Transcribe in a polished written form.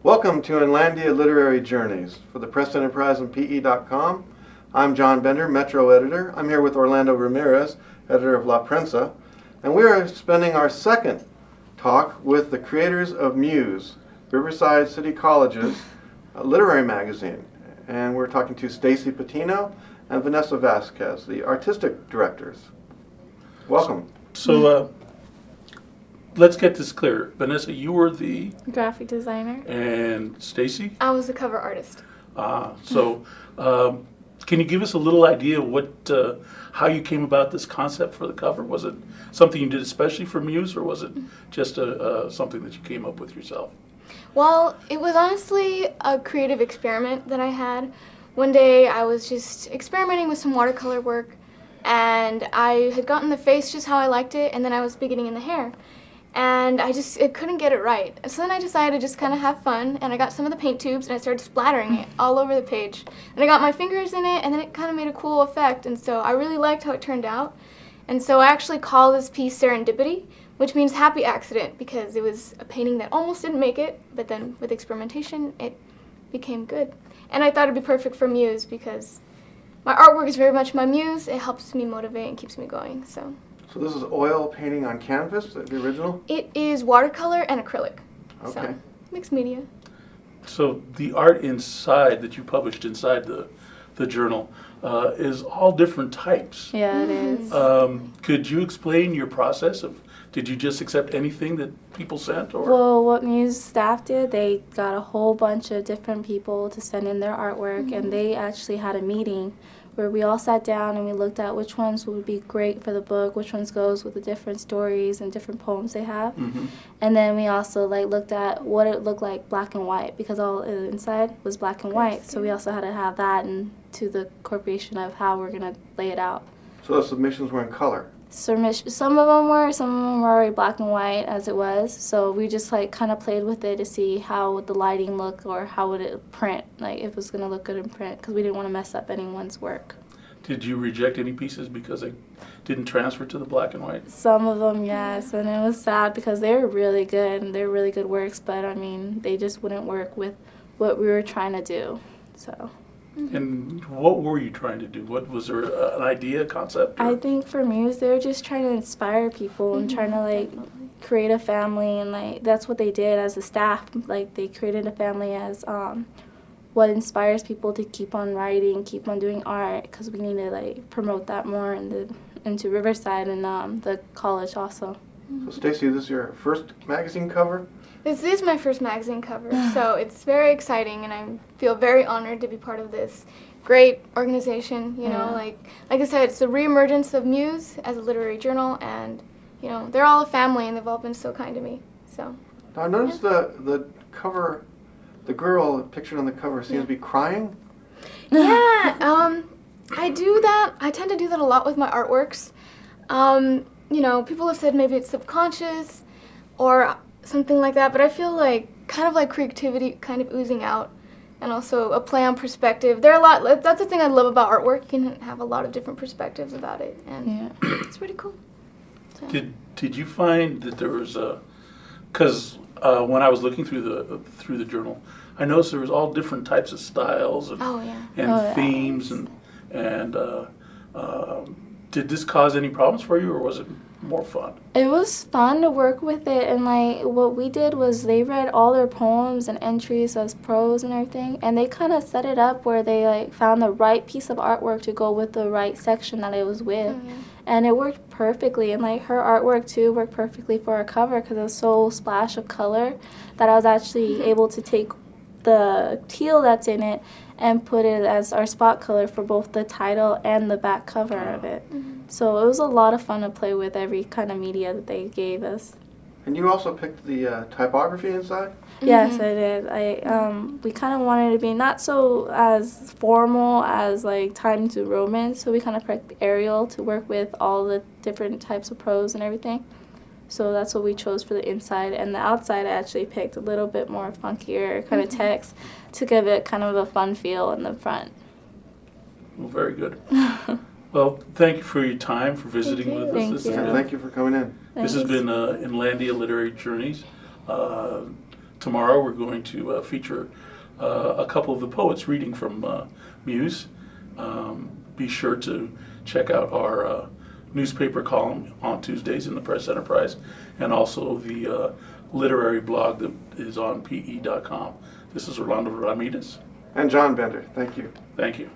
Welcome to Inlandia Literary Journeys for the Press Enterprise and PE.com. I'm John Bender, Metro Editor. I'm here with Orlando Ramirez, editor of LaPrensa, and we are spending our second talk with the creators of Muse, Riverside City College's literary magazine. And we're talking to STACEY PATINO and VANESSA VASQUEZ, the artistic directors. Welcome. So let's get this clear. Vanessa, you were the graphic designer. And Stacy? I was the cover artist. Can you give us a little idea of what, how you came about this concept for the cover? Was it something you did especially for Muse, or was it just something that you came up with yourself? Well, it was honestly a creative experiment that I had. One day I was just experimenting with some watercolor work, and I had gotten the face just how I liked it, and then I was beginning in the hair. And I couldn't get it right. So then I decided to just kind of have fun, and I got some of the paint tubes and I started splattering it all over the page. And I got my fingers in it, and then it kind of made a cool effect, and so I really liked how it turned out. And so I actually call this piece Serendipity, which means happy accident, because it was a painting that almost didn't make it, but then with experimentation it became good. And I thought it'd be perfect for Muse, because my artwork is very much my muse. It helps me motivate and keeps me going. So this is oil painting on canvas, the original? It is watercolor and acrylic. Okay. So, mixed media. So the art inside that you published inside the journal is all different types. Yeah, it is. Could you explain your process of, did you just accept anything that people sent? Or? Well, what Muse staff did, they got a whole bunch of different people to send in their artwork, and they actually had a meeting where we all sat down and we looked at which ones would be great for the book, which ones goes with the different stories and different poems they have. And then we also looked at what it looked like black and white, because all inside was black and white. So we also had to have that into the incorporation of how we're going to lay it out. So those submissions were in color? Some of them were already black and white as it was. So we just kind of played with it to see how would the lighting look, or how would it print, if it was going to look good in print, because we didn't want to mess up anyone's work. Did you reject any pieces because they didn't transfer to the black and white? Some of them, yes, and it was sad because they were really good and they're really good works, but I mean, they just wouldn't work with what we were trying to do. So. And what were you trying to do? What was there an idea, a concept? Or? I think for Muse, they were just trying to inspire people and trying to create a family, and that's what they did as a staff. They created a family as what inspires people to keep on writing, keep on doing art, because we need to promote that more into Riverside and the college also. So Stacy, this is your first magazine cover? This is my first magazine cover, so it's very exciting, and I feel very honored to be part of this great organization. You know, like I said, it's the reemergence of Muse as a literary journal, and you know, they're all a family, and they've all been so kind to me. So. Now I noticed the cover, the girl pictured on the cover seems to be crying. Yeah, I do that. I tend to do that a lot with my artworks. You know, people have said maybe it's subconscious or something like that, but I feel kind of creativity kind of oozing out, and also a play on perspective. There are a lot. That's the thing I love about artwork. You can have a lot of different perspectives about it, and it's pretty cool. So. Did you find that there was because when I was looking through the journal, I noticed there was all different types of styles and themes and did this cause any problems for you, or was it more fun? It was fun to work with it, and what we did was they read all their poems and entries as prose and everything, and they kind of set it up where they found the right piece of artwork to go with the right section that it was with. And it worked perfectly, and her artwork too worked perfectly for our cover, because it was so splash of color that I was actually able to take the teal that's in it and put it as our spot color for both the title and the back cover of it. So it was a lot of fun to play with every kind of media that they gave us. And you also picked the typography inside? Yes, I did. We kind of wanted it to be not so as formal as Time to Romance, so we kind of picked Arial to work with all the different types of prose and everything. So that's what we chose for the inside, and the outside I actually picked a little bit more funkier kind of text to give it kind of a fun feel in the front. Well, very good. Well, thank you for your time, for visiting with us. Thank you for coming in. This has been Inlandia Literary Journeys. tomorrow we're going to feature a couple of the poets reading from Muse. Be sure to check out our newspaper column on Tuesdays in the Press Enterprise, and also the literary blog that is on pe.com. This is Orlando Ramirez. And John Bender. Thank you. Thank you.